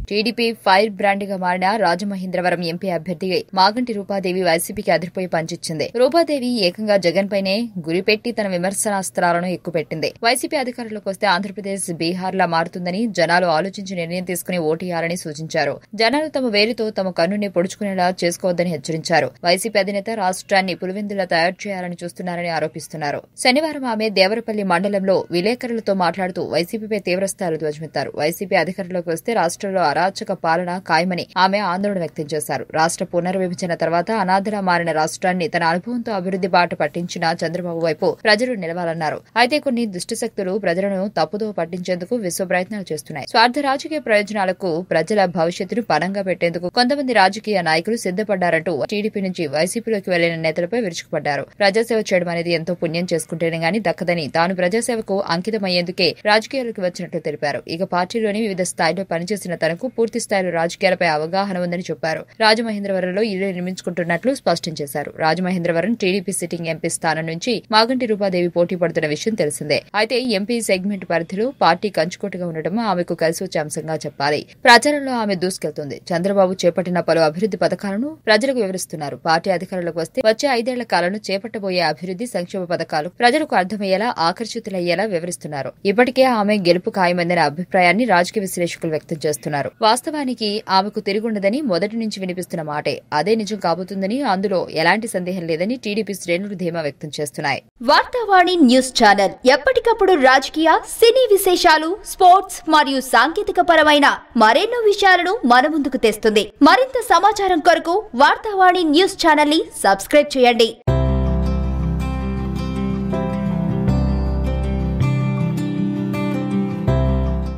TDP fire brand గా మారిన Rajamahendravaram MP అభ్యర్థి మాగంటి రూపాదేవి వైసీపీకి అదిరిపోయి పంచిచ్చింది. రూపాదేవి ఏకంగా జగన్ పైనే గురిపెట్టి తన విమర్శనాస్త్రాలను ఎక్కుపెట్టింది. వైసీపీ అధికారంలోకి వస్తే ఆంధ్రప్రదేశ్ బీహార్ లా మారుతుందని జనాలు ఆలోచించి నిర్ణయం తీసుకుని ఓటేయాలని సూచించారు. జనాలు తమ వేలితో తమ కన్నుని పొడుచుకునేలా చేసుకోవద్దని హెచ్చరించారు. వైసీపీ అధినేత రాష్ట్రాన్ని పులివెందులా తయారు చేయాలని చూస్తున్నారని ఆరోపిస్తున్నారు. శనివారం ఆమె దేవరపల్లి మండలంలో విలేకరులతో మాట్లాడుతూ వైసీపీపై తీవ్రస్థాయిలో ధ్వజమెత్తారు. వైసీపీ అధికారంలోకి వస్తే రాష్ట్రంలో అరాచక పాలన ఖాయమని ఆమె ఆందోళన వ్యక్తం చేశారు. రాష్ట్ర పునర్విభజన తర్వాత అనాథలా మారిన రాష్ట్రాన్ని తన అనుభవంతో అభివృద్ది బాట పట్టించిన చంద్రబాబు వైపు ప్రజలు నిలవాలన్నారు. అయితే కొన్ని దుష్టశక్తులు ప్రజలను తప్పుదో పట్టించేందుకు విశ్వ ప్రయత్నాలు చేస్తున్నాయి. స్వార్థ రాజకీయ ప్రయోజనాలకు ప్రజల భవిష్యత్తును పణంగా పెట్టేందుకు కొంతమంది రాజకీయ నాయకులు సిద్దపడ్డారంటూ టీడీపీ నుంచి వైసీపీలోకి వెళ్లిన నేతలపై విరుచుకుపడ్డారు. ప్రజాసేవ చేయడం అనేది ఎంతో పుణ్యం చేసుకుంటేనే గాని దక్కదని తాను ప్రజాసేవకు అంకితమయ్యేందుకే రాజకీయాలకు వచ్చినట్లు తెలిపారు. ఇక పార్టీలోని వివిధ స్థాయిలో పనిచేసిన తనకు పూర్తి స్థాయిలో రాజకీయాలపై అవగాహన ఉందని చెప్పారు. రాజమహేంద్రవరంలో ఇల్లు నిర్మించుకుంటున్నట్లు స్పష్టం చేశారు. రాజమహేంద్రవరం టీడీపీ సిట్టింగ్ ఎంపీ స్థానం నుంచి మాగంటి రూపాదేవి పోటీ పడుతున్న విషయం తెలిసిందే. అయితే ఎంపీ సెగ్మెంట్ పరిధిలో పార్టీ కంచుకోటగా ఉండటం ఆమెకు కలిసి వచ్చే అంశంగా చెప్పాలి. ప్రచారంలో ఆమె దూసుకెళ్తుంది. చంద్రబాబు చేపట్టిన పలు అభివృద్ది పథకాలను ప్రజలకు వివరిస్తున్నారు. పార్టీ అధికారంలోకి వస్తే వచ్చే 5 ఏళ్ల కాలంలో చేపట్టబోయే అభివృద్ది సంక్షేమ పథకాలు ప్రజలకు అర్థమయ్యేలా ఆకర్షితులయ్యేలా వివరిస్తున్నారు. ఇప్పటికే ఆమె గెలుపు ఖాయమైందనే అభిప్రాయాన్ని రాజకీయ విశ్లేషకులు వ్యక్తం చేస్తున్నారు. వాస్తవానికి ఆమెకు తిరుగుండదని మొదటి నుంచి వినిపిస్తున్న మాటే అదే నిజం కాబోతుందని, అందులో ఎలాంటి సందేహం లేదని టీడీపీ శ్రేణులు ధీమా వ్యక్తం చేస్తున్నాయి. వార్తావాణి న్యూస్ ఛానల్ ఎప్పటికప్పుడు రాజకీయ, సినీ విశేషాలు, స్పోర్ట్స్ మరియు సాంకేతిక పరమైన మరెన్నో విషయాలను మన ముందుకు తెస్తుంది. మరింత సమాచారం కొరకు వార్తావాణి న్యూస్ ఛానల్ ని సబ్స్క్రైబ్ చేయండి.